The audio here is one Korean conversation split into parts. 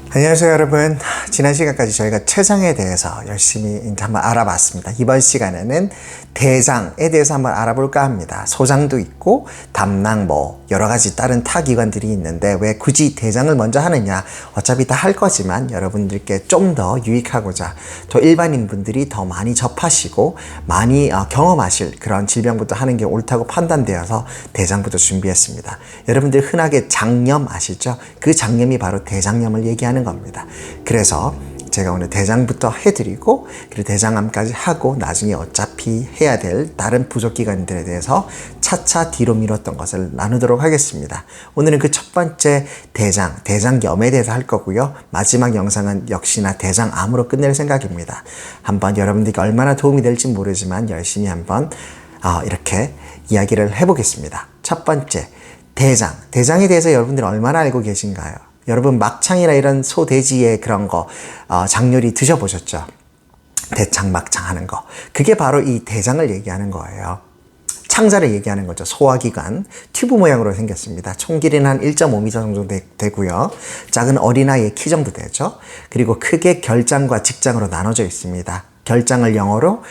안녕하세요 여러분. 지난 시간까지 저희가 췌장에 대해서 열심히 한번 알아봤습니다. 이번 시간에는 대장에 대해서 한번 알아볼까 합니다. 소장도 있고 담낭 여러 가지 다른 타기관들이 있는데 왜 굳이 대장을 먼저 하느냐, 어차피 다 할 거지만 여러분들께 좀 더 유익하고자 또 일반인 분들이 더 많이 접하시고 많이 경험하실 그런 질병부터 하는 게 옳다고 판단되어서 대장부터 준비했습니다. 여러분들 흔하게 장염 아시죠? 그 장염이 바로 대장염을 얘기하는 겁니다. 그래서 제가 오늘 대장부터 해드리고 그리고 대장암까지 하고 나중에 어차피 해야 될 다른 부족기관들에 대해서 차차 뒤로 미뤘던 것을 나누도록 하겠습니다. 오늘은 그 첫 번째 대장염에 대해서 할 거고요. 마지막 영상은 역시나 대장암으로 끝낼 생각입니다. 한번 여러분들께 얼마나 도움이 될지 모르지만 열심히 한번 이렇게 이야기를 해보겠습니다. 첫 번째, 대장에 대해서 여러분들이 얼마나 알고 계신가요? 여러분 막창이나 이런 소, 돼지의 그런 거 장요리 드셔보셨죠? 대창, 막창 하는 거. 그게 바로 이 대장을 얘기하는 거예요. 창자를 얘기하는 거죠. 소화기관, 튜브 모양으로 생겼습니다. 총 길이는 한 1.5m 정도 되고요. 작은 어린아이의 키 정도 되죠. 그리고 크게 결장과 직장으로 나눠져 있습니다. 결장을 영어로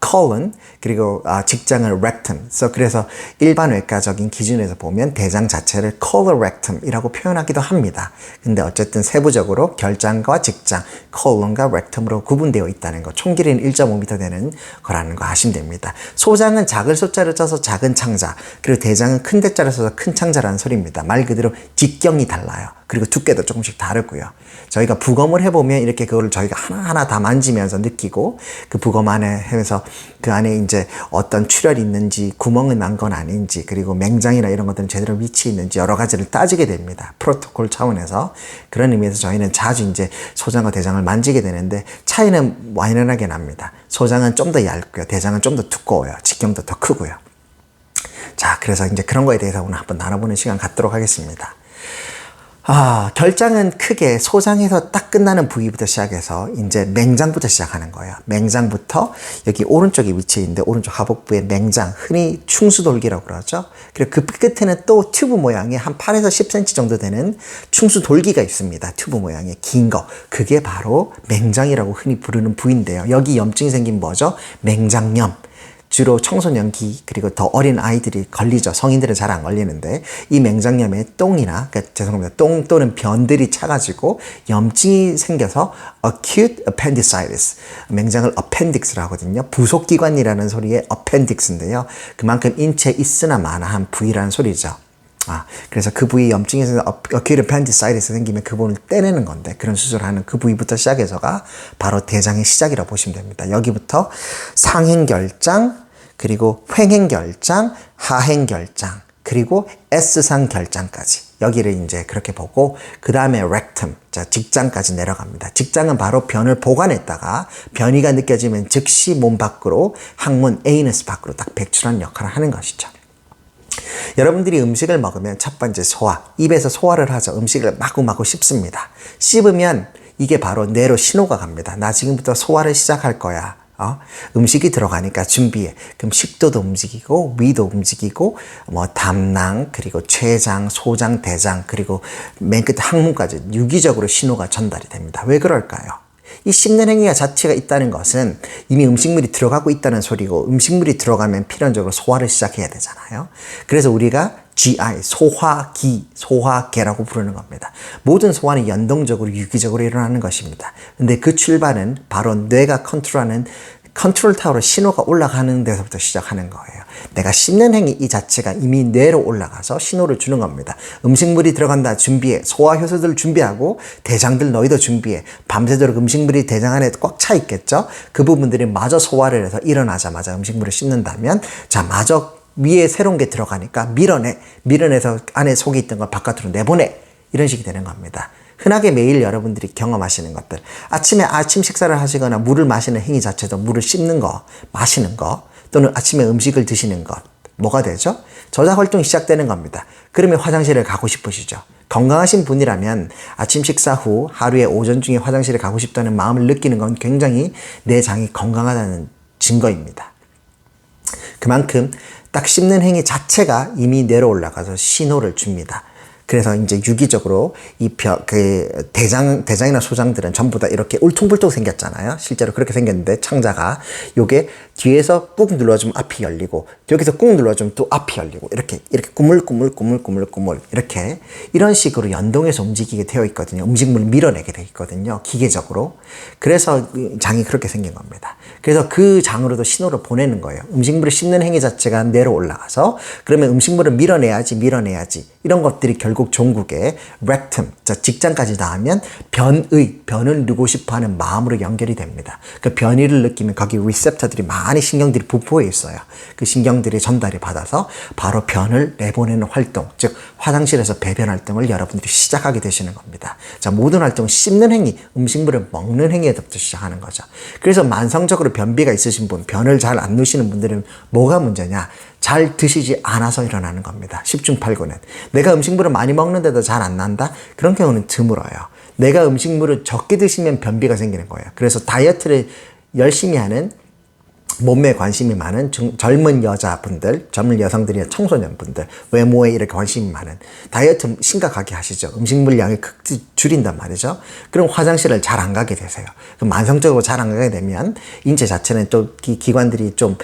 colon, 그리고 직장을 rectum. 그래서 일반 외과적인 기준에서 보면 대장 자체를 colorectum이라고 표현하기도 합니다. 근데 어쨌든 세부적으로 결장과 직장, colon과 rectum으로 구분되어 있다는 거. 총 길이는 1.5m 되는 거라는 거 아시면 됩니다. 소장은 작은 소자를 써서 작은 창자, 그리고 대장은 큰 대자를 써서 큰 창자라는 소리입니다. 말 그대로 직경이 달라요. 그리고 두께도 조금씩 다르고요. 저희가 부검을 해보면 이렇게 그거를 저희가 하나하나 다 만지면서 느끼고 그 부검 안에 하면서 그 안에 이제 어떤 출혈이 있는지 구멍이 난 건 아닌지 그리고 맹장이나 이런 것들은 제대로 위치해 있는지 여러 가지를 따지게 됩니다. 프로토콜 차원에서. 그런 의미에서 저희는 자주 이제 소장과 대장을 만지게 되는데 차이는 완연하게 납니다. 소장은 좀 더 얇고요. 대장은 좀 더 두꺼워요. 직경도 더 크고요. 자, 그래서 이제 그런 거에 대해서 오늘 한번 나눠보는 시간 갖도록 하겠습니다. 결장은 크게 소장에서 딱 끝나는 부위부터 시작해서 이제 맹장부터 시작하는 거예요. 맹장부터 여기 오른쪽에 위치해 있는데 오른쪽 하복부에 맹장, 흔히 충수돌기라고 그러죠. 그리고 그 끝에는 또 튜브 모양의 한 8에서 10cm 정도 되는 충수돌기가 있습니다. 튜브 모양의 긴 거. 그게 바로 맹장이라고 흔히 부르는 부위인데요. 여기 염증이 생기면 뭐죠? 맹장염. 주로 청소년기 그리고 더 어린 아이들이 걸리죠. 성인들은 잘 안 걸리는데 이 맹장염에 똥이나 죄송합니다. 똥 또는 변들이 차가지고 염증이 생겨서 acute appendicitis, 맹장을 appendix라고 하거든요. 부속기관이라는 소리의 appendix인데요. 그만큼 인체에 있으나 마나한 부위라는 소리죠. 그래서 그 부위 염증이 생겨서 acute appendicitis 생기면 그 부분을 떼내는 건데 그런 수술을 하는 그 부위부터 시작해서가 바로 대장의 시작이라고 보시면 됩니다. 여기부터 상행결장, 그리고 횡행결장, 하행결장, 그리고 S상 결장까지 여기를 이제 그렇게 보고 그 다음에 rectum, 직장까지 내려갑니다. 직장은 바로 변을 보관했다가 변이가 느껴지면 즉시 몸 밖으로 항문 에이너스 밖으로 딱 배출하는 역할을 하는 것이죠. 여러분들이 음식을 먹으면 첫 번째 소화, 입에서 소화를 하죠. 음식을 마구마구 씹습니다. 씹으면 이게 바로 뇌로 신호가 갑니다. 나 지금부터 소화를 시작할 거야. 음식이 들어가니까 준비해. 그럼 식도도 움직이고 위도 움직이고 담낭, 그리고 췌장, 소장, 대장, 그리고 맨 끝에 항문까지 유기적으로 신호가 전달이 됩니다. 왜 그럴까요? 이 씹는 행위 자체가 있다는 것은 이미 음식물이 들어가고 있다는 소리고 음식물이 들어가면 필연적으로 소화를 시작해야 되잖아요. 그래서 우리가 GI, 소화기, 소화계라고 부르는 겁니다. 모든 소화는 연동적으로 유기적으로 일어나는 것입니다. 근데 그 출발은 바로 뇌가 컨트롤하는 컨트롤 타워로 신호가 올라가는 데서부터 시작하는 거예요. 내가 씹는 행위 이 자체가 이미 뇌로 올라가서 신호를 주는 겁니다. 음식물이 들어간다 준비해. 소화효소들 준비하고 대장들 너희도 준비해. 밤새도록 음식물이 대장 안에 꽉 차 있겠죠. 그 부분들이 마저 소화를 해서 일어나자마자 음식물을 씹는다면 마저 위에 새로운 게 들어가니까 밀어내서 안에 속에 있던 걸 바깥으로 내보내. 이런 식이 되는 겁니다. 흔하게 매일 여러분들이 경험하시는 것들, 아침에 아침 식사를 하시거나 물을 마시는 행위 자체도 물을 씹는 거, 마시는 거, 또는 아침에 음식을 드시는 것, 뭐가 되죠? 저작활동이 시작되는 겁니다. 그러면 화장실을 가고 싶으시죠? 건강하신 분이라면 아침 식사 후 하루에 오전 중에 화장실에 가고 싶다는 마음을 느끼는 건 굉장히 내 장이 건강하다는 증거입니다. 그만큼 딱 씹는 행위 자체가 이미 뇌로 올라가서 신호를 줍니다. 그래서 이제 유기적으로 대장이나 소장들은 전부 다 이렇게 울퉁불퉁 생겼잖아요. 실제로 그렇게 생겼는데 창자가 요게 뒤에서 꾹 눌러주면 앞이 열리고 여기서 꾹 눌러주면 또 앞이 열리고 이렇게 꾸물꾸물 이렇게 이런 식으로 연동해서 움직이게 되어 있거든요. 음식물을 밀어내게 되어 있거든요. 기계적으로. 그래서 장이 그렇게 생긴 겁니다. 그래서 그 장으로도 신호를 보내는 거예요. 음식물을 씹는 행위 자체가 내려 올라가서 그러면 음식물을 밀어내야지 이런 것들이 결국 종국의 렉텀, 직장까지 닿으면 변을 누고 싶어하는 마음으로 연결이 됩니다. 그 변이를 느끼면 거기 리셉터들이 많이 신경들이 분포해 있어요. 그 신경들이 전달이 받아서 바로 변을 내보내는 활동, 즉 화장실에서 배변 활동을 여러분들이 시작하게 되시는 겁니다. 자, 모든 활동은 씹는 행위, 음식물을 먹는 행위에서부터 시작하는 거죠. 그래서 만성적으로 변비가 있으신 분, 변을 잘 안 누시는 분들은 뭐가 문제냐? 잘 드시지 않아서 일어나는 겁니다. 10중 8구는. 내가 음식물을 많이 먹는데도 잘 안 난다? 그런 경우는 드물어요. 내가 음식물을 적게 드시면 변비가 생기는 거예요. 그래서 다이어트를 열심히 하는 몸매에 관심이 많은 젊은 여자분들, 젊은 여성들이나 청소년분들, 외모에 이렇게 관심이 많은 다이어트 심각하게 하시죠. 음식물 양을 극히 줄인단 말이죠. 그럼 화장실을 잘 안 가게 되세요. 그럼 만성적으로 잘 안 가게 되면 인체 자체는 또 기관들이 좀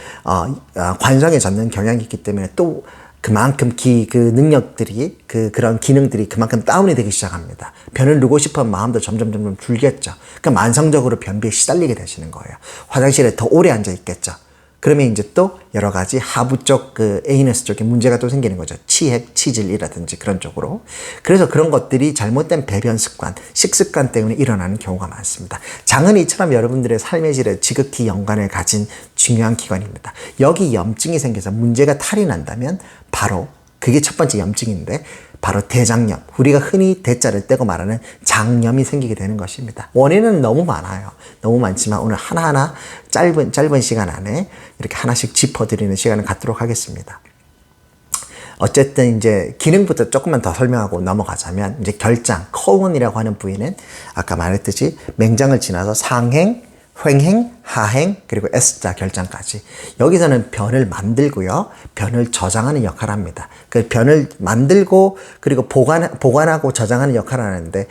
관성해졌는 경향이 있기 때문에 또 그만큼 그 능력들이 그런 기능들이 그만큼 다운이 되기 시작합니다. 변을 누고 싶은 마음도 점점 줄겠죠. 그러니까 만성적으로 변비에 시달리게 되시는 거예요. 화장실에 더 오래 앉아 있겠죠. 그러면 이제 또 여러 가지 하부 쪽 에이너스 쪽에 문제가 또 생기는 거죠. 치핵, 치질이라든지 그런 쪽으로. 그래서 그런 것들이 잘못된 배변 습관, 식습관 때문에 일어나는 경우가 많습니다. 장은 이처럼 여러분들의 삶의 질에 지극히 연관을 가진 중요한 기관입니다. 여기 염증이 생겨서 문제가 탈이 난다면 바로 그게 첫 번째 염증인데 바로 대장염, 우리가 흔히 대자를 떼고 말하는 장염이 생기게 되는 것입니다. 원인은 너무 많아요. 너무 많지만 오늘 하나하나 짧은 시간 안에 이렇게 하나씩 짚어드리는 시간을 갖도록 하겠습니다. 어쨌든 이제 기능부터 조금만 더 설명하고 넘어가자면 이제 결장, 코온이라고 하는 부위는 아까 말했듯이 맹장을 지나서 상행, 횡행, 하행, 그리고 S자 결장까지. 여기서는 변을 만들고요. 변을 저장하는 역할을 합니다. 그 변을 만들고 그리고 보관하고 저장하는 역할을 하는데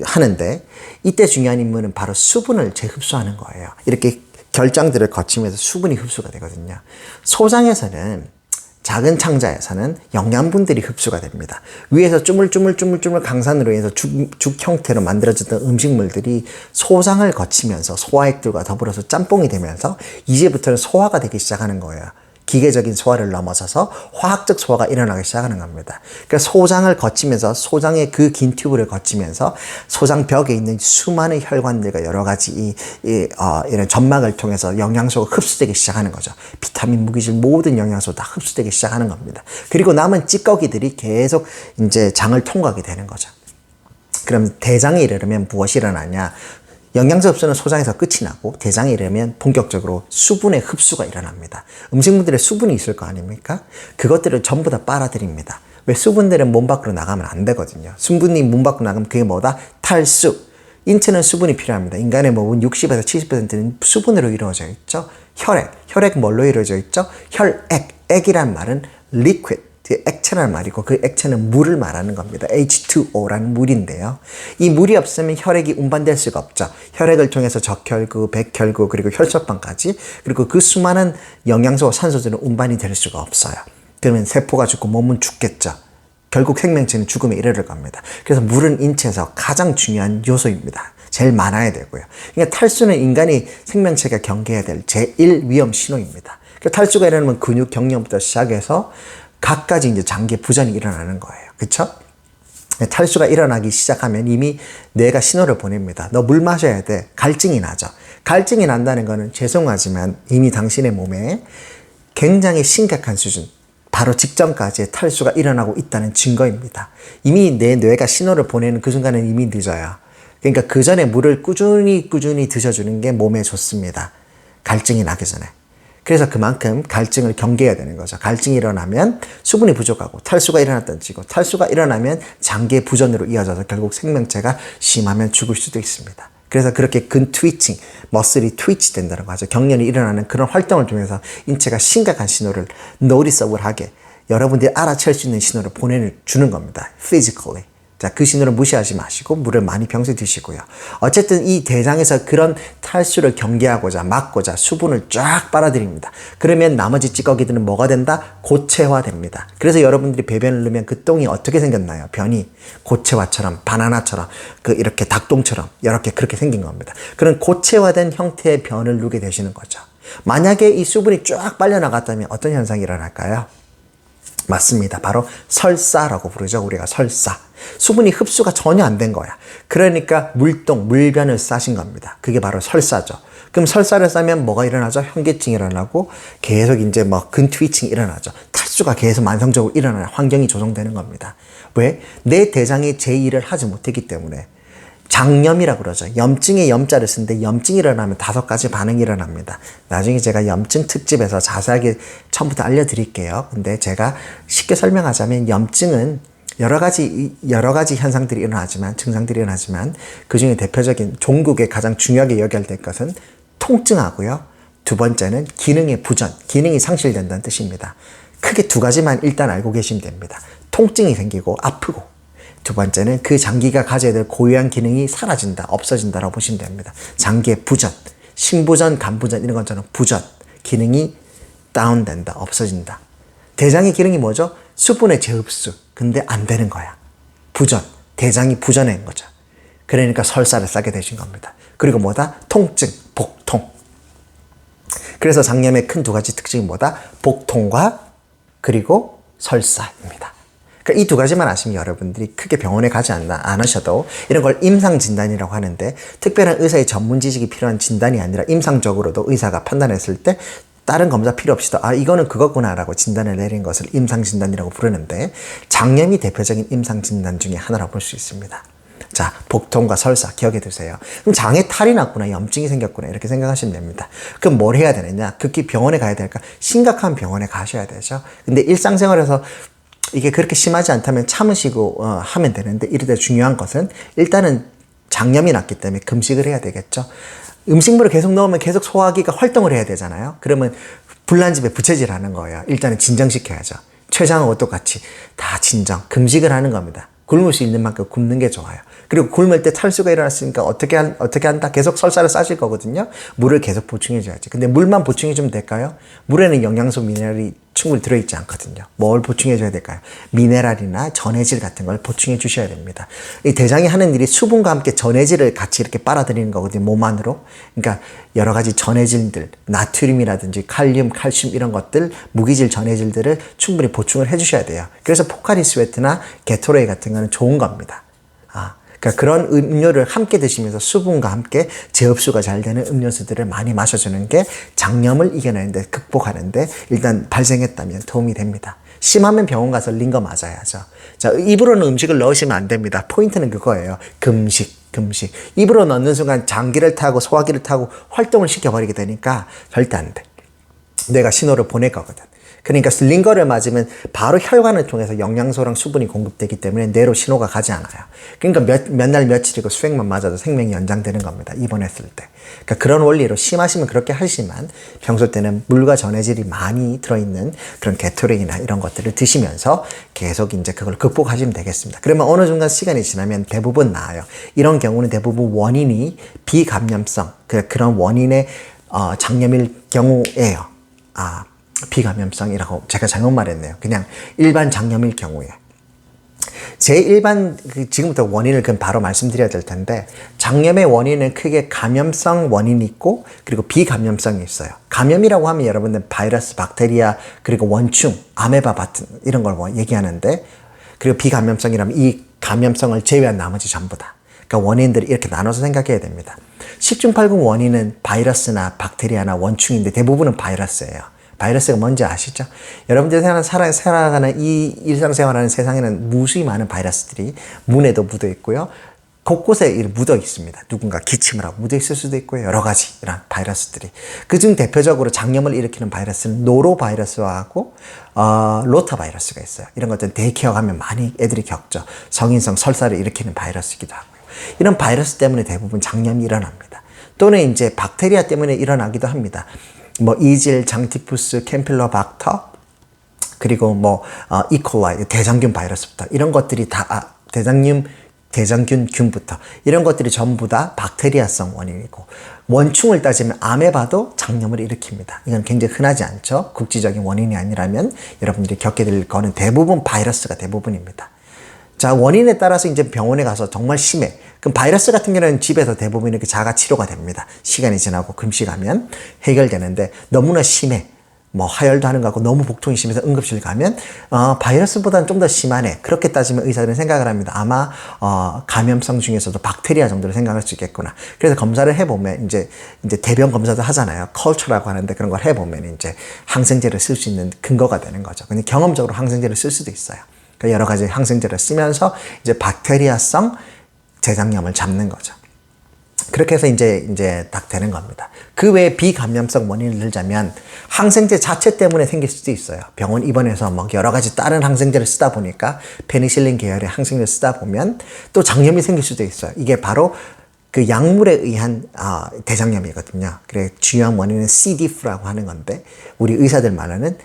하는데 이때 중요한 임무는 바로 수분을 재흡수하는 거예요. 이렇게 결장들을 거치면서 수분이 흡수가 되거든요. 소장에서는 작은 창자에서는 영양분들이 흡수가 됩니다. 위에서 쭈물쭈물 강산으로 인해서 죽 형태로 만들어졌던 음식물들이 소장을 거치면서 소화액들과 더불어서 짬뽕이 되면서 이제부터는 소화가 되기 시작하는 거예요. 기계적인 소화를 넘어서서 화학적 소화가 일어나기 시작하는 겁니다. 그러니까 소장을 거치면서 소장의 그 긴 튜브를 거치면서 소장 벽에 있는 수많은 혈관들과 여러 가지 이런 점막을 통해서 영양소가 흡수되기 시작하는 거죠. 비타민, 무기질 모든 영양소 다 흡수되기 시작하는 겁니다. 그리고 남은 찌꺼기들이 계속 이제 장을 통과하게 되는 거죠. 그럼 대장에 이르면 무엇이 일어나냐? 영양소 흡수는 소장에서 끝이 나고 대장에 이르면 본격적으로 수분의 흡수가 일어납니다. 음식물들에 수분이 있을 거 아닙니까? 그것들을 전부 다 빨아들입니다. 왜? 수분들은 몸 밖으로 나가면 안 되거든요. 수분이 몸 밖으로 나가면 그게 뭐다? 탈수. 인체는 수분이 필요합니다. 인간의 몸은 60에서 70%는 수분으로 이루어져 있죠. 혈액 뭘로 이루어져 있죠? 혈액. 액이란 말은 liquid. 액체라는 말이고 그 액체는 물을 말하는 겁니다. H2O라는 물인데요. 이 물이 없으면 혈액이 운반될 수가 없죠. 혈액을 통해서 적혈구, 백혈구, 그리고 혈소판까지 그리고 그 수많은 영양소와 산소들은 운반이 될 수가 없어요. 그러면 세포가 죽고 몸은 죽겠죠. 결국 생명체는 죽음에 이르를 겁니다. 그래서 물은 인체에서 가장 중요한 요소입니다. 제일 많아야 되고요. 그러니까 탈수는 인간이 생명체가 경계해야 될 제1 위험 신호입니다. 그러니까 탈수가 일어나면 근육 경련부터 시작해서 각가지 이제 장기 부전이 일어나는 거예요. 그쵸? 탈수가 일어나기 시작하면 이미 뇌가 신호를 보냅니다. 너 물 마셔야 돼. 갈증이 나죠. 갈증이 난다는 거는 죄송하지만 이미 당신의 몸에 굉장히 심각한 수준, 바로 직전까지의 탈수가 일어나고 있다는 증거입니다. 이미 내 뇌가 신호를 보내는 그 순간은 이미 늦어요. 그러니까 그 전에 물을 꾸준히 드셔주는 게 몸에 좋습니다. 갈증이 나기 전에. 그래서 그만큼 갈증을 경계해야 되는 거죠. 갈증이 일어나면 수분이 부족하고 탈수가 일어났다는 증거. 탈수가 일어나면 장기의 부전으로 이어져서 결국 생명체가 심하면 죽을 수도 있습니다. 그래서 그렇게 트위칭, 머슬이 트위치 된다는 거죠. 경련이 일어나는 그런 활동을 통해서 인체가 심각한 신호를 노티서블하게 여러분들이 알아챌 수 있는 신호를 보내주는 겁니다. physically. 자, 그 신호를 무시하지 마시고 물을 많이 평소에 드시고요. 어쨌든 이 대장에서 그런 탈수를 경계하고자 막고자 수분을 쫙 빨아들입니다. 그러면 나머지 찌꺼기들은 뭐가 된다? 고체화됩니다. 그래서 여러분들이 배변을 넣으면 그 똥이 어떻게 생겼나요? 변이 고체화처럼 바나나처럼 이렇게 닭똥처럼 이렇게 그렇게 생긴 겁니다. 그런 고체화된 형태의 변을 누게 되시는 거죠. 만약에 이 수분이 쫙 빨려나갔다면 어떤 현상이 일어날까요? 맞습니다. 바로 설사라고 부르죠. 우리가 설사. 수분이 흡수가 전혀 안 된 거야. 그러니까 물변을 싸신 겁니다. 그게 바로 설사죠. 그럼 설사를 싸면 뭐가 일어나죠? 현기증이 일어나고 계속 이제 근트위칭이 일어나죠. 탈수가 계속 만성적으로 일어나는 환경이 조성되는 겁니다. 왜? 내 대장이 제 일을 하지 못했기 때문에. 장염이라고 그러죠. 염증에 염자를 쓰는데 염증이 일어나면 5가지 반응이 일어납니다. 나중에 제가 염증 특집에서 자세하게 처음부터 알려드릴게요. 근데 제가 쉽게 설명하자면 염증은 여러 가지 현상들이 일어나지만, 증상들이 일어나지만 그 중에 대표적인 종국에 가장 중요하게 여겨야 될 것은 통증하고요. 두 번째는 기능의 부전, 기능이 상실된다는 뜻입니다. 크게 2가지만 일단 알고 계시면 됩니다. 통증이 생기고 아프고, 두 번째는 그 장기가 가져야 될 고유한 기능이 사라진다, 없어진다라고 보시면 됩니다. 장기의 부전, 심부전, 간부전 이런 것처럼 부전, 기능이 다운된다, 없어진다. 대장의 기능이 뭐죠? 수분의 재흡수. 근데 안 되는 거야. 부전, 대장이 부전한 거죠. 그러니까 설사를 싸게 되신 겁니다. 그리고 뭐다? 통증, 복통. 그래서 장염의 큰 2가지 특징이 뭐다? 복통과 그리고 설사입니다. 그러니까 이 2가지만 아시면 여러분들이 크게 병원에 가지 않으셔도 이런 걸 임상진단이라고 하는데, 특별한 의사의 전문 지식이 필요한 진단이 아니라 임상적으로도 의사가 판단했을 때 다른 검사 필요 없이도 이거는 그거구나 라고 진단을 내린 것을 임상진단이라고 부르는데, 장염이 대표적인 임상진단 중에 하나라고 볼 수 있습니다. 자, 복통과 설사 기억해 두세요. 그럼 장에 탈이 났구나, 염증이 생겼구나 이렇게 생각하시면 됩니다. 그럼 뭘 해야 되느냐? 급히 병원에 가야 될까? 심각한 병원에 가셔야 되죠. 근데 일상생활에서 이게 그렇게 심하지 않다면 참으시고 하면 되는데, 이럴 중요한 것은 일단은 장염이 났기 때문에 금식을 해야 되겠죠. 음식물을 계속 넣으면 계속 소화기가 활동을 해야 되잖아요. 그러면 불난집에 부채질 하는 거예요. 일단은 진정시켜야죠. 췌장하고 똑같이 다 진정, 금식을 하는 겁니다. 굶을 수 있는 만큼 굶는 게 좋아요. 그리고 굶을 때 탈수가 일어났으니까 어떻게 한다? 계속 설사를 싸실 거거든요. 물을 계속 보충해줘야지. 근데 물만 보충해주면 될까요? 물에는 영양소, 미네랄이 충분히 들어있지 않거든요. 뭘 보충해줘야 될까요? 미네랄이나 전해질 같은 걸 보충해 주셔야 됩니다. 이 대장이 하는 일이 수분과 함께 전해질을 같이 이렇게 빨아들이는 거거든요. 몸 안으로. 그러니까 여러 가지 전해질들, 나트륨이라든지 칼륨, 칼슘 이런 것들, 무기질 전해질들을 충분히 보충을 해주셔야 돼요. 그래서 포카리 스웨트나 게토레이 같은 거는 좋은 겁니다. 그러니까 그런 음료를 함께 드시면서 수분과 함께 재흡수가 잘 되는 음료수들을 많이 마셔주는 게 장염을 이겨내는데, 극복하는데 일단 발생했다면 도움이 됩니다. 심하면 병원 가서 링거 맞아야죠. 자, 입으로는 음식을 넣으시면 안 됩니다. 포인트는 그거예요. 금식. 입으로 넣는 순간 장기를 타고 소화기를 타고 활동을 시켜버리게 되니까 절대 안 돼. 뇌가 신호를 보낼 거거든. 그러니까 링거를 맞으면 바로 혈관을 통해서 영양소랑 수분이 공급되기 때문에 뇌로 신호가 가지 않아요. 그러니까 몇 날 며칠이고 수액만 맞아도 생명이 연장되는 겁니다. 입원했을 때. 그러니까 그런 원리로 심하시면 그렇게 하시지만 평소 때는 물과 전해질이 많이 들어있는 그런 게토레이나 이런 것들을 드시면서 계속 이제 그걸 극복하시면 되겠습니다. 그러면 어느 순간 시간이 지나면 대부분 나아요. 이런 경우는 대부분 원인이 비감염성, 그런 원인의 장염일 경우예요. 비감염성이라고 제가 잘못 말했네요. 그냥 일반 장염일 경우에. 지금부터 원인을 그럼 바로 말씀드려야 될 텐데, 장염의 원인은 크게 감염성 원인이 있고, 그리고 비감염성이 있어요. 감염이라고 하면 여러분들 바이러스, 박테리아, 그리고 원충, 아메바 같은 이런 걸 얘기하는데, 그리고 비감염성이라면 이 감염성을 제외한 나머지 전부 다. 그러니까 원인들을 이렇게 나눠서 생각해야 됩니다. 10중8구 원인은 바이러스나 박테리아나 원충인데 대부분은 바이러스예요. 바이러스가 뭔지 아시죠? 여러분들이 살아가는 이 일상생활하는 세상에는 무수히 많은 바이러스들이 문에도 묻어 있고요. 곳곳에 묻어 있습니다. 누군가 기침을 하고 묻어 있을 수도 있고요. 여러 가지 이런 바이러스들이. 그중 대표적으로 장염을 일으키는 바이러스는 노로바이러스하고 로타바이러스가 있어요. 이런 것들은 대기억하면 많이 애들이 겪죠. 성인성 설사를 일으키는 바이러스이기도 하고요. 이런 바이러스 때문에 대부분 장염이 일어납니다. 또는 이제 박테리아 때문에 일어나기도 합니다. 이질, 장티푸스, 캠필로박터, 그리고 뭐 이콜라이 대장균 바이러스부터 이런 것들이 다 대장균균부터 이런 것들이 전부 다 박테리아성 원인이고, 원충을 따지면 아메바도 장염을 일으킵니다. 이건 굉장히 흔하지 않죠. 국지적인 원인이 아니라면 여러분들이 겪게 될 거는 대부분 바이러스가 대부분입니다. 자, 원인에 따라서 이제 병원에 가서 정말 심해. 그럼 바이러스 같은 경우는 집에서 대부분 이렇게 자가 치료가 됩니다. 시간이 지나고 금식하면 해결되는데, 너무나 심해. 뭐 하열도 하는 것 같고 너무 복통이 심해서 응급실 가면 바이러스보다는 좀 더 심하네. 그렇게 따지면 의사들은 생각을 합니다. 아마 감염성 중에서도 박테리아 정도로 생각할 수 있겠구나. 그래서 검사를 해보면 이제 대변 검사도 하잖아요. 컬처라고 하는데, 그런 걸 해보면 이제 항생제를 쓸 수 있는 근거가 되는 거죠. 근데 경험적으로 항생제를 쓸 수도 있어요. 그러니까 여러 가지 항생제를 쓰면서 이제 박테리아성 재장염을 잡는 거죠. 그렇게 해서 이제 딱 되는 겁니다. 그 외에 비감염성 원인을 들자면 항생제 자체 때문에 생길 수도 있어요. 병원 입원해서 뭐 여러 가지 다른 항생제를 쓰다 보니까, 페니실린 계열의 항생제를 쓰다 보면 또 장염이 생길 수도 있어요. 이게 바로 그 약물에 의한 대장염이거든요. 그래, 주요한 원인은 C. diff라고 하는 건데, 우리 의사들 말로는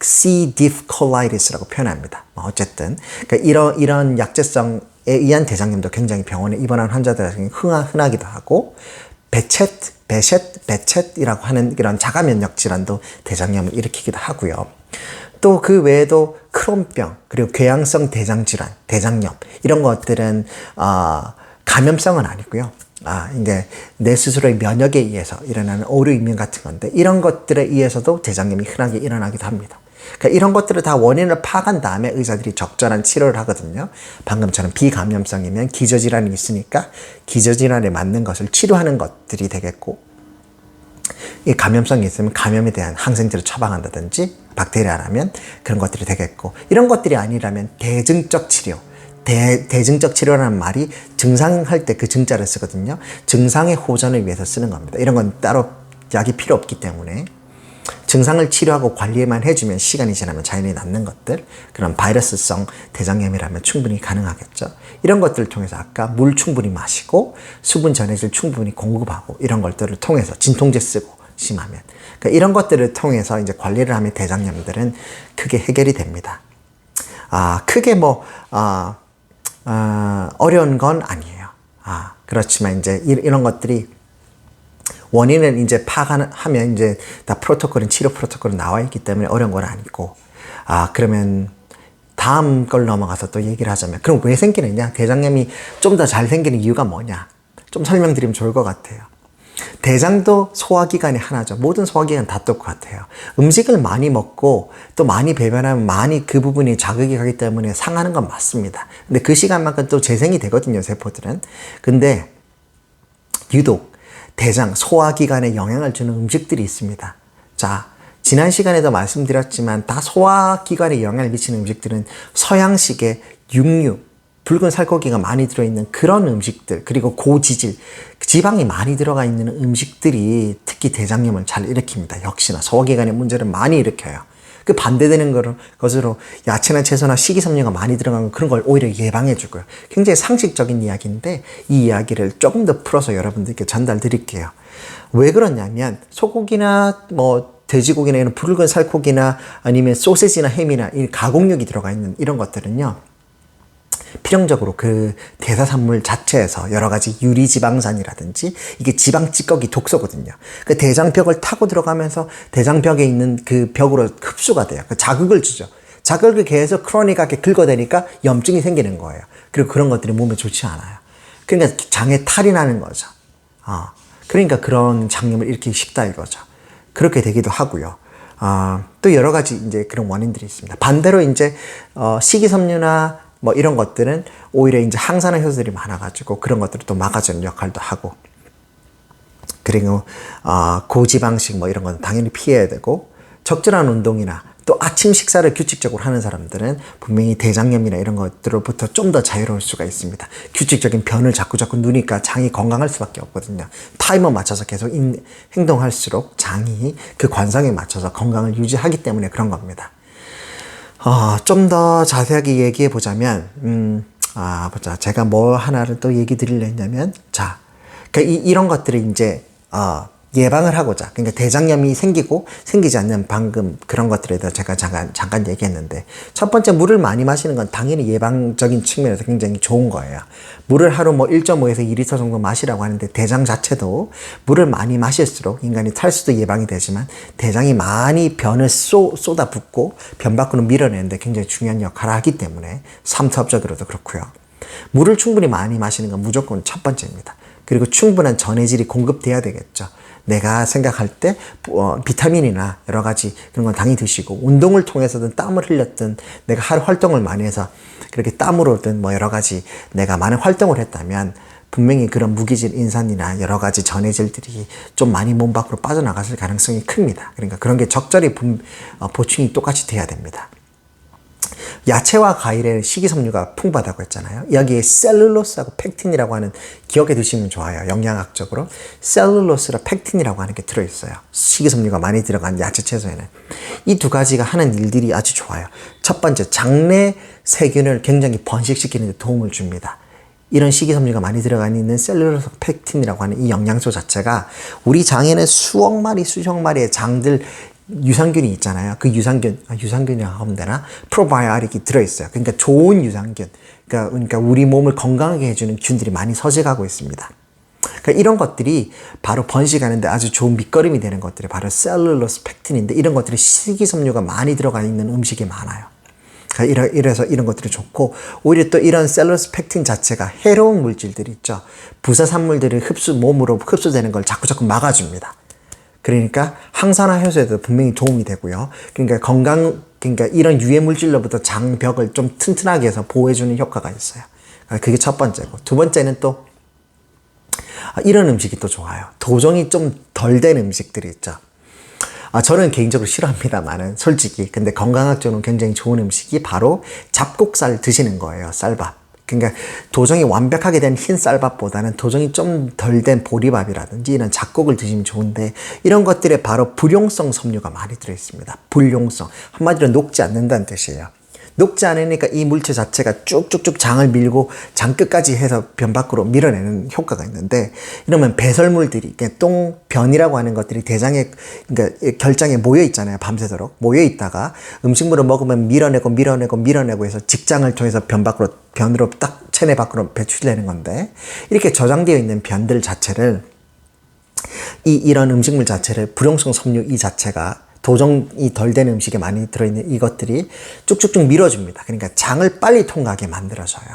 C. diff colitis라고 표현합니다. 어쨌든 그러니까 이런 약제성에 의한 대장염도 굉장히 병원에 입원한 환자들에게 흔하기도 하고, 베쳇이라고 하는 이런 자가 면역 질환도 대장염을 일으키기도 하고요. 또 그 외에도 크론병, 그리고 궤양성 대장 질환, 대장염, 이런 것들은 감염성은 아니고요. 이게 내 스스로의 면역에 의해서 일어나는 오류이면 같은 건데, 이런 것들에 의해서도 대장염이 흔하게 일어나기도 합니다. 그러니까 이런 것들을 다 원인을 파악한 다음에 의사들이 적절한 치료를 하거든요. 방금처럼 비감염성이면 기저질환이 있으니까 기저질환에 맞는 것을 치료하는 것들이 되겠고, 이 감염성이 있으면 감염에 대한 항생제를 처방한다든지, 박테리아라면 그런 것들이 되겠고, 이런 것들이 아니라면 대증적 치료, 대증적 치료라는 말이 증상할 때 그 증자를 쓰거든요. 증상의 호전을 위해서 쓰는 겁니다. 이런 건 따로 약이 필요 없기 때문에 증상을 치료하고 관리만 해주면 시간이 지나면 자연히 낫는 것들, 그런 바이러스성 대장염이라면 충분히 가능하겠죠. 이런 것들을 통해서 아까 물 충분히 마시고 수분 전해질 충분히 공급하고, 이런 것들을 통해서 진통제 쓰고 심하면, 그러니까 이런 것들을 통해서 이제 관리를 하면 대장염들은 크게 해결이 됩니다. 크게 어려운 건 아니에요. 그렇지만 이제 이런 것들이 원인을 이제 파악하면 이제 다 치료 프로토콜은 나와 있기 때문에 어려운 건 아니고, 그러면 다음 걸 넘어가서 또 얘기를 하자면, 그럼 왜 생기느냐? 대장염이 좀 더 잘 생기는 이유가 뭐냐? 좀 설명드리면 좋을 것 같아요. 대장도 소화기관의 하나죠. 모든 소화기관 다 똑같아요. 음식을 많이 먹고 또 많이 배변하면 많이 그 부분이 자극이 가기 때문에 상하는 건 맞습니다. 근데 그 시간만큼 또 재생이 되거든요, 세포들은. 근데 유독 대장, 소화기관에 영향을 주는 음식들이 있습니다. 자, 지난 시간에도 말씀드렸지만 다 소화기관에 영향을 미치는 음식들은 서양식의 육류, 붉은 살코기가 많이 들어있는 그런 음식들, 그리고 고지질, 지방이 많이 들어가 있는 음식들이 특히 대장염을 잘 일으킵니다. 역시나 소화기관의 문제를 많이 일으켜요. 그 반대되는 것으로 야채나 채소나 식이섬유가 많이 들어간 거, 그런 걸 오히려 예방해주고요. 굉장히 상식적인 이야기인데 이 이야기를 조금 더 풀어서 여러분들께 전달 드릴게요. 왜 그러냐면 소고기나 돼지고기나 이런 붉은 살코기나 아니면 소세지나 햄이나 이 가공육이 들어가 있는 이런 것들은요, 필연적으로 그 대사산물 자체에서 여러 가지 유리지방산이라든지 이게 지방 찌꺼기 독소거든요. 그 대장벽을 타고 들어가면서 대장벽에 있는 그 벽으로 흡수가 돼요. 그 자극을 주죠. 자극을 계속 크로닉하게 긁어대니까 염증이 생기는 거예요. 그리고 그런 것들이 몸에 좋지 않아요. 그러니까 장에 탈이 나는 거죠. 그러니까 그런 장염을 일으키기 쉽다 이거죠. 그렇게 되기도 하고요. 또 여러 가지 이제 그런 원인들이 있습니다. 반대로 이제 식이섬유나 이런 것들은 오히려 이제 항산화 효소들이 많아가지고 그런 것들을 또 막아주는 역할도 하고, 그리고 고지방식 이런 건 당연히 피해야 되고, 적절한 운동이나 또 아침 식사를 규칙적으로 하는 사람들은 분명히 대장염이나 이런 것들로부터 좀 더 자유로울 수가 있습니다. 규칙적인 변을 자꾸 누니까 장이 건강할 수밖에 없거든요. 타임에 맞춰서 계속 행동할수록 장이 그 관성에 맞춰서 건강을 유지하기 때문에 그런 겁니다. 좀 더 자세하게 얘기해 보자면, 제가 하나를 또 얘기 드리려 했냐면, 그러니까 이런 것들이 이제, 예방을 하고자, 그러니까 대장염이 생기고 생기지 않는 방금 그런 것들에 대해서 제가 잠깐 얘기했는데, 첫 번째, 물을 많이 마시는 건 당연히 예방적인 측면에서 굉장히 좋은 거예요. 물을 하루 뭐 1.5에서 2리터 정도 마시라고 하는데, 대장 자체도 물을 많이 마실수록 인간이 탈수도 예방이 되지만 대장이 많이 변을 쏟아붓고 변 밖으로 밀어내는데 굉장히 중요한 역할을 하기 때문에 삼투압적으로도 그렇고요. 물을 충분히 많이 마시는 건 무조건 첫 번째입니다. 그리고 충분한 전해질이 공급돼야 되겠죠. 내가 생각할 때 비타민이나 여러 가지 그런 건 당연히 드시고, 운동을 통해서든 땀을 흘렸든 내가 하루 활동을 많이 해서 그렇게 땀으로든 뭐 여러 가지 내가 많은 활동을 했다면 분명히 그런 무기질 인산이나 여러 가지 전해질들이 좀 많이 몸 밖으로 빠져나갔을 가능성이 큽니다. 그러니까 그런 게 적절히 보충이 똑같이 돼야 됩니다. 야채와 과일에는 식이섬유가 풍부하다고 했잖아요. 여기에 셀룰로스하고 팩틴이라고 하는, 기억해 두시면 좋아요. 영양학적으로 셀룰로스랑 팩틴이라고 하는 게 들어있어요. 식이섬유가 많이 들어간 야채 채소에는. 이 두 가지가 하는 일들이 아주 좋아요. 첫 번째, 장내 세균을 굉장히 번식시키는 데 도움을 줍니다. 이런 식이섬유가 많이 들어가 있는 셀룰로스 팩틴이라고 하는 이 영양소 자체가 우리 장에는 수억 마리, 수십억 마리의 장들 유산균이 있잖아요. 그 유산균이라고 하면 되나? 프로바이오틱이 들어있어요. 그러니까 좋은 유산균. 그러니까 우리 몸을 건강하게 해주는 균들이 많이 서식하고 있습니다. 그러니까 이런 것들이 바로 번식하는데 아주 좋은 밑거름이 되는 것들이 바로 셀룰로스 팩틴인데, 이런 것들이 식이섬유가 많이 들어가 있는 음식이 많아요. 그러니까 이래서 이런 것들이 좋고, 오히려 또 이런 셀룰로스 팩틴 자체가 해로운 물질들이 있죠. 부사산물들이 몸으로 흡수되는 걸 자꾸 막아줍니다. 그러니까 항산화 해소에도 분명히 도움이 되고요. 그러니까 이런 유해 물질로부터 장벽을 좀 튼튼하게 해서 보호해주는 효과가 있어요. 그게 첫 번째고, 두 번째는 또 이런 음식이 또 좋아요. 도정이 좀 덜 된 음식들이 있죠. 저는 개인적으로 싫어합니다만은 솔직히, 근데 건강학적으로는 굉장히 좋은 음식이 바로 잡곡살 드시는 거예요. 쌀밥. 그러니까 도정이 완벽하게 된 흰 쌀밥보다는 도정이 좀 덜 된 보리밥이라든지 이런 잡곡을 드시면 좋은데, 이런 것들에 바로 불용성 섬유가 많이 들어있습니다. 불용성, 한마디로 녹지 않는다는 뜻이에요. 녹지 않으니까 이 물체 자체가 쭉쭉쭉 장을 밀고 장 끝까지 해서 변 밖으로 밀어내는 효과가 있는데, 이러면 배설물들이, 똥, 변이라고 하는 것들이 대장에, 그러니까 결장에 모여 있잖아요. 밤새도록 모여 있다가 음식물을 먹으면 밀어내고 해서 직장을 통해서 변으로 딱 체내 밖으로 배출되는 건데, 이렇게 저장되어 있는 변들 자체를, 이런 음식물 자체를 불용성 섬유 이 자체가, 도정이 덜 된 음식에 많이 들어있는 이것들이 쭉쭉쭉 밀어줍니다. 그러니까 장을 빨리 통과하게 만들어줘요.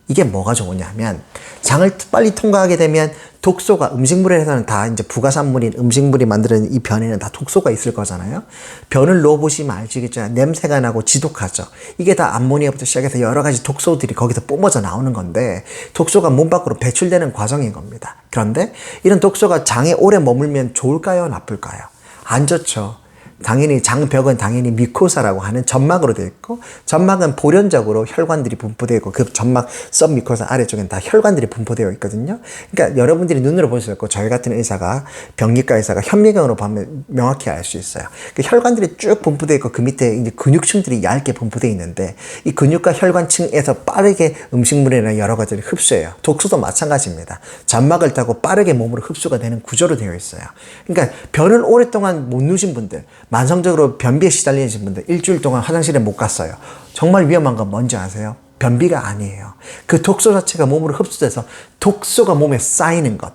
이게 뭐가 좋으냐면, 장을 빨리 통과하게 되면 독소가, 음식물에서는 다 이제 부가산물인 음식물이 만드는 이 변에는 다 독소가 있을 거잖아요. 변을 넣어보시면 아시겠지만 냄새가 나고 지독하죠. 이게 다 암모니아부터 시작해서 여러 가지 독소들이 거기서 뿜어져 나오는 건데, 독소가 몸 밖으로 배출되는 과정인 겁니다. 그런데 이런 독소가 장에 오래 머물면 좋을까요? 나쁠까요? 안 좋죠. 당연히 장벽은 당연히 미코사라고 하는 점막으로 되어 있고, 점막은 보련적으로 혈관들이 분포되어 있고, 그 점막 सब미코사 아래쪽엔 다 혈관들이 분포되어 있거든요. 그러니까 여러분들이 눈으로 볼 수 있고, 저희 같은 의사가, 병리과 의사가 현미경으로 보면 명확히 알 수 있어요. 그 혈관들이 쭉 분포되어 있고, 그 밑에 이제 근육층들이 얇게 분포되어 있는데, 이 근육과 혈관층에서 빠르게 음식물이나 여러 가지를 흡수해요. 독소도 마찬가지입니다. 점막을 타고 빠르게 몸으로 흡수가 되는 구조로 되어 있어요. 그러니까 변을 오랫동안 못 누신 분들, 만성적으로 변비에 시달리신 분들, 일주일 동안 화장실에 못 갔어요. 정말 위험한 건 뭔지 아세요? 변비가 아니에요. 그 독소 자체가 몸으로 흡수돼서 독소가 몸에 쌓이는 것.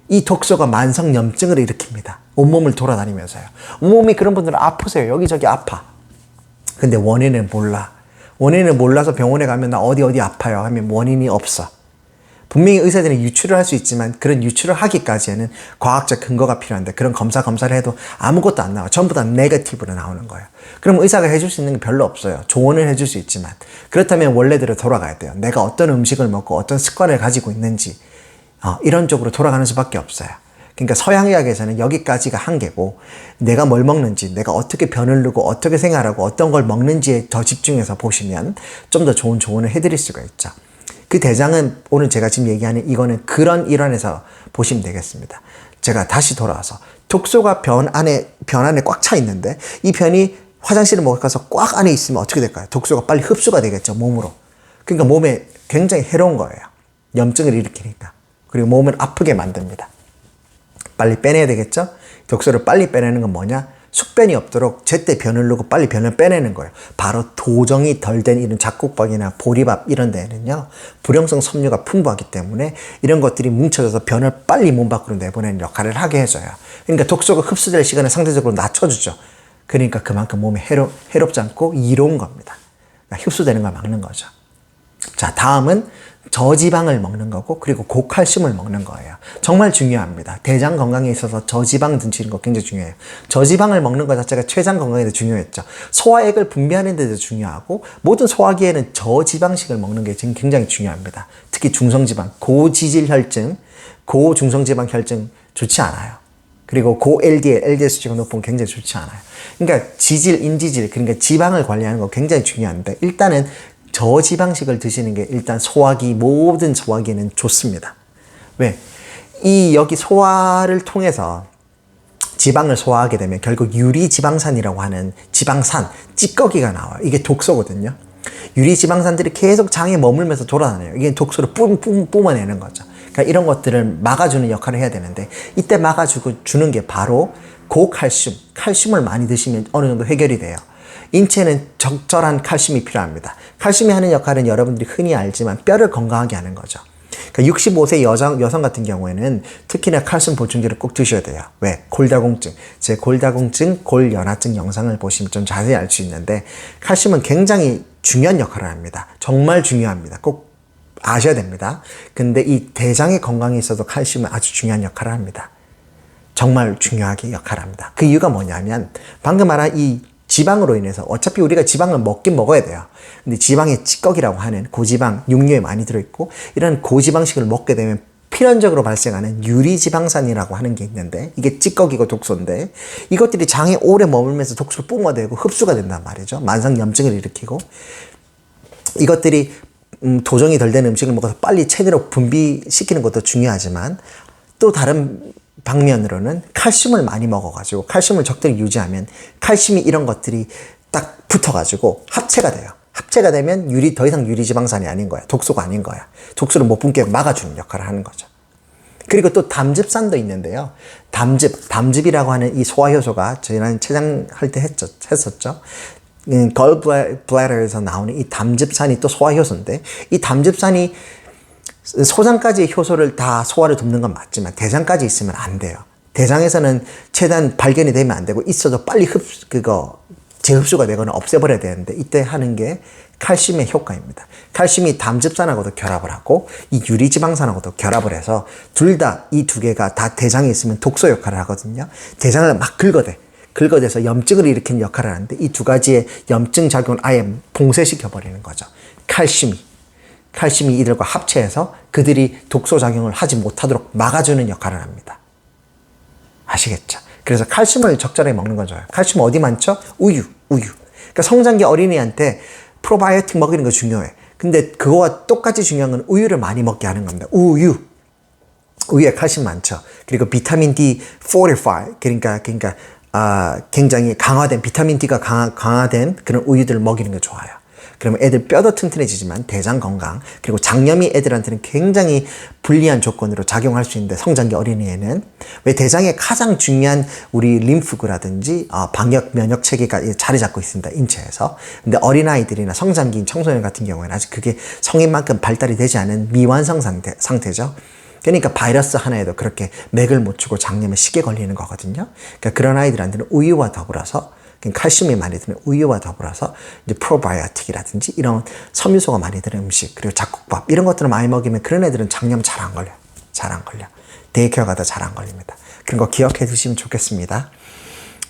이 독소가 만성염증을 일으킵니다. 온몸을 돌아다니면서요. 온몸이 그런 분들은 아프세요. 여기저기 아파. 근데 원인을 몰라. 원인을 몰라서 병원에 가면 나 어디 아파요 하면 원인이 없어. 분명히 의사들은 유출을 할 수 있지만, 그런 유출을 하기까지에는 과학적 근거가 필요한데, 그런 검사를 해도 아무것도 안 나와. 전부 다 네거티브로 나오는 거예요. 그럼 의사가 해줄 수 있는 게 별로 없어요. 조언을 해줄 수 있지만, 그렇다면 원래대로 돌아가야 돼요. 내가 어떤 음식을 먹고 어떤 습관을 가지고 있는지, 이런 쪽으로 돌아가는 수밖에 없어요. 그러니까 서양의학에서는 여기까지가 한계고, 내가 뭘 먹는지, 내가 어떻게 변을 누고 어떻게 생활하고 어떤 걸 먹는지에 더 집중해서 보시면 좀 더 좋은 조언을 해드릴 수가 있죠. 그 대장은 오늘 제가 지금 얘기하는 이거는 그런 일환에서 보시면 되겠습니다. 제가 다시 돌아와서, 독소가 변 안에 꽉 차 있는데, 이 변이 화장실을 못 가서 꽉 안에 있으면 어떻게 될까요? 독소가 빨리 흡수가 되겠죠, 몸으로. 그러니까 몸에 굉장히 해로운 거예요. 염증을 일으키니까. 그리고 몸을 아프게 만듭니다. 빨리 빼내야 되겠죠? 독소를 빨리 빼내는 건 뭐냐? 숙변이 없도록 제때 변을 넣고 빨리 변을 빼내는 거예요. 바로 도정이 덜 된 이런 잡곡밥이나 보리밥 이런 데는요, 불용성 섬유가 풍부하기 때문에 이런 것들이 뭉쳐져서 변을 빨리 몸 밖으로 내보내는 역할을 하게 해줘요. 그러니까 독소가 흡수될 시간을 상대적으로 낮춰주죠. 그러니까 그만큼 몸에 해롭지 않고 이로운 겁니다. 그러니까 흡수되는 걸 막는 거죠. 자, 다음은 저지방을 먹는 거고, 그리고 고칼슘을 먹는 거예요. 정말 중요합니다. 대장 건강에 있어서 저지방 든지는 거 굉장히 중요해요. 저지방을 먹는 것 자체가 췌장 건강에도 중요했죠. 소화액을 분비하는 데도 중요하고, 모든 소화기에는 저지방식을 먹는 게 지금 굉장히 중요합니다. 특히 중성지방, 고지질 혈증, 고중성지방 혈증 좋지 않아요. 그리고 고-LDL, LDL 수치가 높으면 굉장히 좋지 않아요. 그러니까 지질, 인지질, 그러니까 지방을 관리하는 거 굉장히 중요한데, 일단은 저지방식을 드시는 게 일단 소화기, 모든 소화기에는 좋습니다. 왜? 여기 소화를 통해서 지방을 소화하게 되면 결국 유리지방산이라고 하는 지방산, 찌꺼기가 나와요. 이게 독소거든요. 유리지방산들이 계속 장에 머물면서 돌아다녀요. 이게 독소를 뿜어내는 거죠. 그러니까 이런 것들을 막아주는 역할을 해야 되는데, 이때 막아주는 게 바로 고칼슘, 칼슘을 많이 드시면 어느 정도 해결이 돼요. 인체는 적절한 칼슘이 필요합니다. 칼슘이 하는 역할은 여러분들이 흔히 알지만 뼈를 건강하게 하는 거죠. 그러니까 65세 여성 같은 경우에는 특히나 칼슘 보충제를 꼭 드셔야 돼요. 왜? 골다공증. 제 골다공증, 골연화증 영상을 보시면 좀 자세히 알 수 있는데, 칼슘은 굉장히 중요한 역할을 합니다. 정말 중요합니다. 꼭 아셔야 됩니다. 근데 이 대장의 건강에 있어서 칼슘은 아주 중요한 역할을 합니다. 정말 중요하게 역할을 합니다. 그 이유가 뭐냐면, 방금 말한 이 지방으로 인해서, 어차피 우리가 지방을 먹긴 먹어야 돼요. 근데 지방의 찌꺼기라고 하는 고지방, 육류에 많이 들어있고, 이런 고지방식을 먹게 되면 필연적으로 발생하는 유리지방산이라고 하는 게 있는데, 이게 찌꺼기고 독소인데, 이것들이 장에 오래 머물면서 독소를 뿜어내고 흡수가 된단 말이죠. 만성염증을 일으키고, 이것들이 도정이 덜 된 음식을 먹어서 빨리 체내로 분비시키는 것도 중요하지만, 또 다른 방면으로는 칼슘을 많이 먹어가지고 칼슘을 적절히 유지하면 칼슘이 이런 것들이 딱 붙어가지고 합체가 돼요. 합체가 되면 더 이상 유리지방산이 아닌 거야. 독소가 아닌 거야. 독소를 못 뿜게 막아주는 역할을 하는 거죠. 그리고 또 담즙산도 있는데요. 담즙이라고 하는 이 소화효소가 저희는 췌장할 때 했었죠. gallbladder에서 나오는 이 담즙산이 또 소화효소인데, 이 담즙산이 소장까지의 효소를 다 소화를 돕는 건 맞지만 대장까지 있으면 안 돼요. 대장에서는 최대한 발견이 되면 안 되고, 있어도 빨리 재흡수가 되거나 없애버려야 되는데, 이때 하는 게 칼슘의 효과입니다. 칼슘이 담즙산하고도 결합을 하고 이 유리지방산하고도 결합을 해서 이 두 개가 다 대장에 있으면 독소 역할을 하거든요. 대장을 막 긁어대서 염증을 일으키는 역할을 하는데, 이 두 가지의 염증 작용을 아예 봉쇄시켜버리는 거죠. 칼슘이 이들과 합체해서 그들이 독소 작용을 하지 못하도록 막아주는 역할을 합니다. 아시겠죠? 그래서 칼슘을 적절하게 먹는 건 좋아요. 칼슘 어디 많죠? 우유. 그러니까 성장기 어린이한테 프로바이오틱 먹이는 거 중요해. 근데 그거와 똑같이 중요한 건 우유를 많이 먹게 하는 겁니다. 우유에 칼슘 많죠. 그리고 비타민 D fortified, 그러니까 굉장히 강화된, 비타민 D가 강화된 그런 우유들을 먹이는 게 좋아요. 그러면 애들 뼈도 튼튼해지지만 대장 건강, 그리고 장염이 애들한테는 굉장히 불리한 조건으로 작용할 수 있는데, 성장기 어린이에는 왜 대장에 가장 중요한 우리 림프구라든지 방역 면역 체계가 자리 잡고 있습니다, 인체에서. 근데 어린아이들이나 성장기인 청소년 같은 경우에는 아직 그게 성인만큼 발달이 되지 않은 미완성 상태죠. 그러니까 바이러스 하나에도 그렇게 맥을 못 추고 장염에 쉽게 걸리는 거거든요. 그러니까 그런 아이들한테는 우유와 더불어서, 칼슘이 많이 드는 우유와 더불어서 이제 프로바이오틱이라든지 이런 섬유소가 많이 드는 음식, 그리고 잡곡밥 이런 것들을 많이 먹이면 그런 애들은 장염 잘 안 걸려. 데이케어 가다 잘 안 걸립니다. 그런 거 기억해 두시면 좋겠습니다.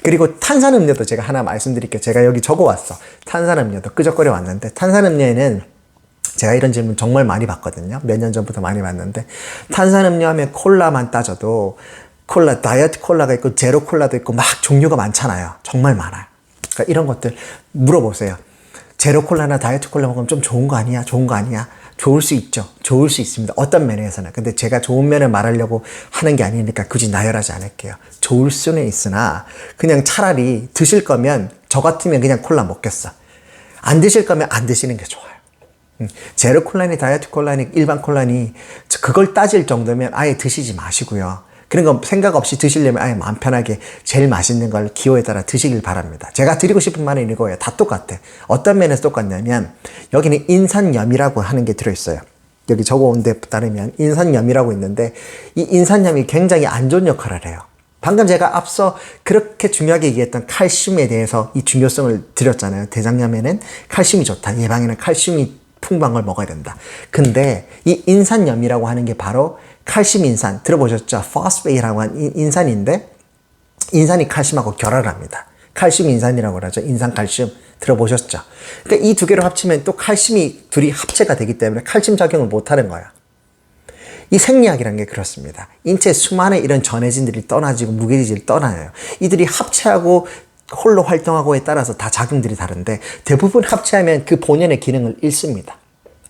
그리고 탄산음료도 제가 하나 말씀드릴게요. 제가 여기 적어왔어. 탄산음료도 끄적거려 왔는데, 탄산음료에는 제가 이런 질문 정말 많이 받거든요. 몇 년 전부터 많이 받는데, 탄산음료 하면 콜라만 따져도 다이어트 콜라가 있고 제로 콜라도 있고 막 종류가 많잖아요. 정말 많아요. 그러니까 이런 것들 물어보세요. 제로 콜라나 다이어트 콜라 먹으면 좀 좋은 거 아니야? 좋을 수 있죠. 좋을 수 있습니다. 어떤 면에서는. 근데 제가 좋은 면을 말하려고 하는 게 아니니까 굳이 나열하지 않을게요. 좋을 수는 있으나, 그냥 차라리 드실 거면, 저 같으면 그냥 콜라 먹겠어. 안 드실 거면 안 드시는 게 좋아요. 제로 콜라니 다이어트 콜라니 일반 콜라니 그걸 따질 정도면 아예 드시지 마시고요. 그런 거 생각 없이 드시려면 아예 마음 편하게 제일 맛있는 걸 기호에 따라 드시길 바랍니다. 제가 드리고 싶은 말은 이거예요. 다 똑같아. 어떤 면에서 똑같냐면 여기는 인산염이라고 하는 게 들어있어요. 여기 적어온 데 따르면 인산염이라고 있는데 이 인산염이 굉장히 안 좋은 역할을 해요. 방금 제가 앞서 그렇게 중요하게 얘기했던 칼슘에 대해서 이 중요성을 드렸잖아요. 대장염에는 칼슘이 좋다. 예방에는 칼슘이 풍부한 걸 먹어야 된다. 근데 이 인산염이라고 하는 게 바로 칼슘 인산 들어보셨죠? 포스페이라고 하는 인산인데 인산이 칼슘하고 결합을 합니다. 칼슘 인산이라고 그러죠. 인산 칼슘 들어보셨죠? 그러니까 이 두 개를 합치면 또 칼슘이 둘이 합체가 되기 때문에 칼슘 작용을 못 하는 거야. 이 생리학이라는 게 그렇습니다. 인체 수많은 이런 전해진들이 떠나지고 무게질이 떠나요. 이들이 합체하고 홀로 활동하고에 따라서 다 작용들이 다른데 대부분 합체하면 그 본연의 기능을 잃습니다.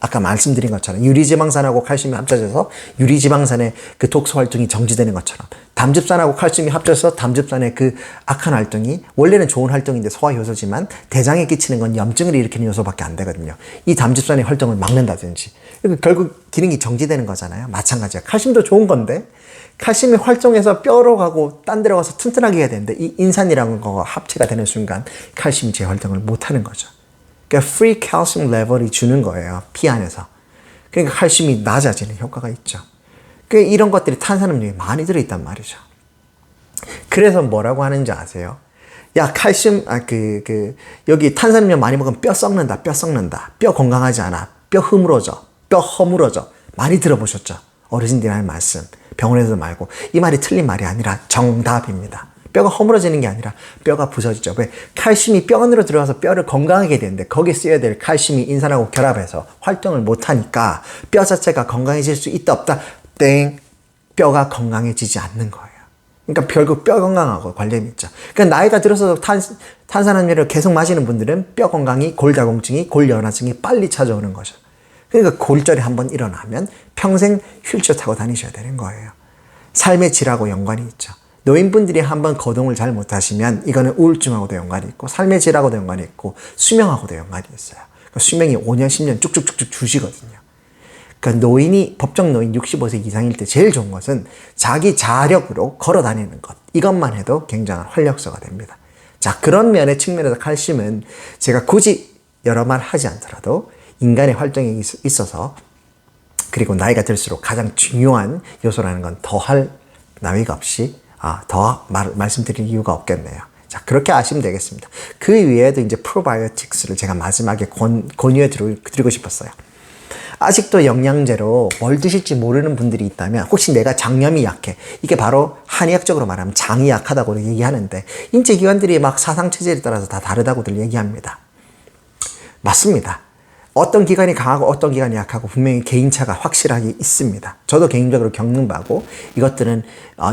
아까 말씀드린 것처럼 유리지방산하고 칼슘이 합쳐져서 유리지방산의 그 독소 활동이 정지되는 것처럼 담즙산하고 칼슘이 합쳐서 담즙산의 그 악한 활동이 원래는 좋은 활동인데 소화효소지만 대장에 끼치는 건 염증을 일으키는 요소밖에 안 되거든요. 이 담즙산의 활동을 막는다든지 결국 기능이 정지되는 거잖아요. 마찬가지야. 칼슘도 좋은 건데 칼슘이 활동해서 뼈로 가고 딴 데로 가서 튼튼하게 해야 되는데 이 인산이라는 거가 합체가 되는 순간 칼슘이 재활동을 못하는 거죠. 그러니까 free calcium level이 주는 거예요. 피 안에서. 그러니까 칼슘이 낮아지는 효과가 있죠. 그러니까 이런 것들이 탄산음료에 많이 들어있단 말이죠. 그래서 뭐라고 하는지 아세요? 야, 칼슘, 여기 탄산음료 많이 먹으면 뼈 썩는다, 뼈 썩는다. 뼈 건강하지 않아. 뼈 허물어져. 뼈 허물어져. 많이 들어보셨죠? 어르신들이 하는 말씀. 병원에서 말고. 이 말이 틀린 말이 아니라 정답입니다. 뼈가 허물어지는 게 아니라 뼈가 부서지죠. 왜? 칼슘이 뼈 안으로 들어가서 뼈를 건강하게 되는데 거기에 쓰여야 될 칼슘이 인산하고 결합해서 활동을 못하니까 뼈 자체가 건강해질 수 있다 없다 땡 뼈가 건강해지지 않는 거예요. 그러니까 결국 뼈 건강하고 관련이 있죠. 그러니까 나이가 들어서 탄산음료를 계속 마시는 분들은 뼈 건강이 골다공증이 골연화증이 빨리 찾아오는 거죠. 그러니까 골절이 한번 일어나면 평생 휠체어 타고 다니셔야 되는 거예요. 삶의 질하고 연관이 있죠. 노인분들이 한번 거동을 잘 못하시면 이거는 우울증하고도 연관이 있고 삶의 질하고도 연관이 있고 수명하고도 연관이 있어요. 그러니까 수명이 5년, 10년 쭉쭉쭉쭉 주시거든요. 그러니까 노인이 법정 노인 65세 이상일 때 제일 좋은 것은 자기 자력으로 걸어 다니는 것. 이것만 해도 굉장한 활력소가 됩니다. 자, 그런 면의 측면에서 칼슘은 제가 굳이 여러 말 하지 않더라도 인간의 활동에 있어서 그리고 나이가 들수록 가장 중요한 요소라는 건 더할 나위가 없이 더 말씀드릴 이유가 없겠네요. 자, 그렇게 아시면 되겠습니다. 그 위에도 이제 프로바이오틱스를 제가 마지막에 권유해 드리고 싶었어요. 아직도 영양제로 뭘 드실지 모르는 분들이 있다면 혹시 내가 장염이 약해. 이게 바로 한의학적으로 말하면 장이 약하다고 얘기하는데 인체기관들이 막 사상체제에 따라서 다 다르다고들 얘기합니다. 맞습니다. 어떤 기관이 강하고 어떤 기관이 약하고 분명히 개인차가 확실하게 있습니다. 저도 개인적으로 겪는 바고 이것들은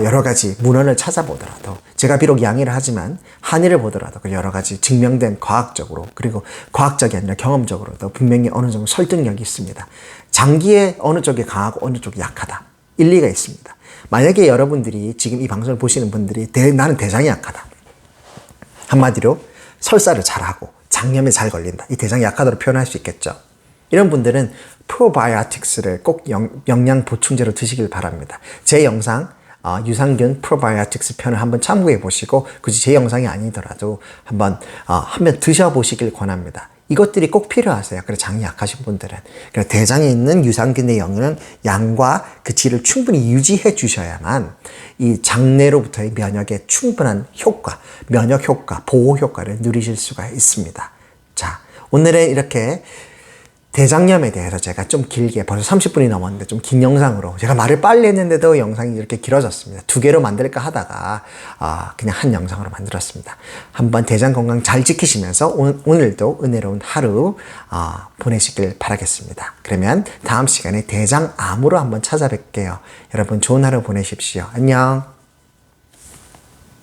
여러 가지 문헌을 찾아보더라도 제가 비록 양의를 하지만 한의를 보더라도 여러 가지 증명된 과학적으로 그리고 과학적이 아니라 경험적으로도 분명히 어느 정도 설득력이 있습니다. 장기에 어느 쪽이 강하고 어느 쪽이 약하다. 일리가 있습니다. 만약에 여러분들이 지금 이 방송을 보시는 분들이 나는 대장이 약하다. 한마디로 설사를 잘하고 장염에 잘 걸린다. 이 대장이 약하다로 표현할 수 있겠죠. 이런 분들은 프로바이오틱스를 꼭 영양 보충제로 드시길 바랍니다. 제 영상 유산균 프로바이오틱스 편을 한번 참고해 보시고 굳이 제 영상이 아니더라도 한번 드셔보시길 권합니다. 이것들이 꼭 필요하세요. 그래서 장이 약하신 분들은. 그래서 대장에 있는 유산균의 양과 그 질을 충분히 유지해 주셔야만 이 장내로부터의 면역에 충분한 효과, 면역 효과, 보호 효과를 누리실 수가 있습니다. 자, 오늘은 이렇게 대장염에 대해서 제가 좀 길게 벌써 30분이 넘었는데 좀 긴 영상으로 제가 말을 빨리 했는데도 영상이 이렇게 길어졌습니다. 2개로 만들까 하다가 그냥 한 영상으로 만들었습니다. 한번 대장 건강 잘 지키시면서 오늘도 은혜로운 하루 보내시길 바라겠습니다. 그러면 다음 시간에 대장암으로 한번 찾아뵐게요. 여러분 좋은 하루 보내십시오. 안녕.